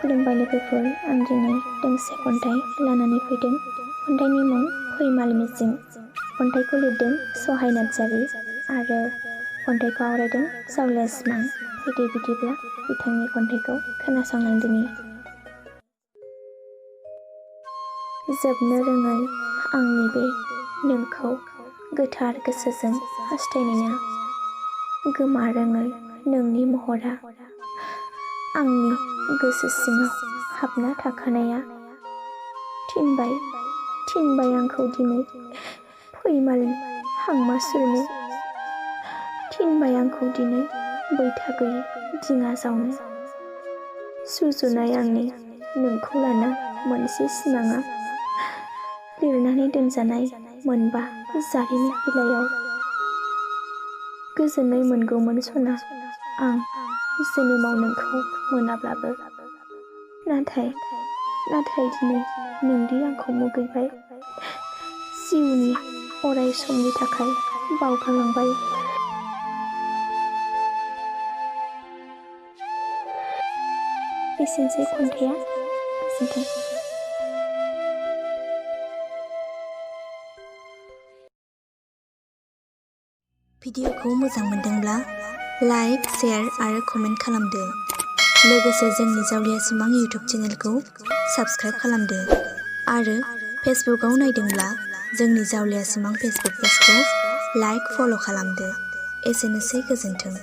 खुलुमबाय लोगोफोर, आं दिनै दोंसे खन्थाइ लानानै फैदों। खन्थाइनि मुं फैमाल मिजिं। खन्थाइखौ लिरदों सहाय नार्जारि आरो खन्थाइखौ आवरायदों जावलिया सिमां। फैदो बिदिब्ला बिथांनि खन्थाइखौ खोनासंलांदिनि। जोबनो रोङै आंनि बे नोंखौ गोथार गोसोजों हास्थायनाया, गोमा रोङै नोंनि महरा आंनि गोसो सिङाव हाबना थाखानाया, थिनबाय आंखौ दिनै फैमाल हांमा सुरनो, थिनबाय आंखौ दिनै बैथा गैयै दिङा जावनो। सुजुनाय आंनि नोंखौ लाना मोनसे सिमाङा लिरनानै दोनजानाय मोनबा जारिमिन बिलाइयाव। गोजोननाय मोनगौमोन सना आं जोनोमाव नोंखौ मोनाब्लाबो, नाथाय दिनै नोंदि आंखौ मुगैबाय, जिउनि अराय समनि थाखाय बावगारलांबाय। एसेनोसै खन्थाइया। गोजोन्थों। भिडिअखौ मोजां मोनदोंब्ला लाइक, शेयार आरो कमेन्ट खालामदो। लोगोसे जोंनि जावलिया सिमां इउटिउब चेनेलखौ साबस्क्राइब खालामदो आरो फेसबुकआव नायदोंब्ला जोंनि जावलिया सिमां फेसबुक पेजखौ लाइक, फल' खालामदो। एसेनोसै, गोजोन्थों।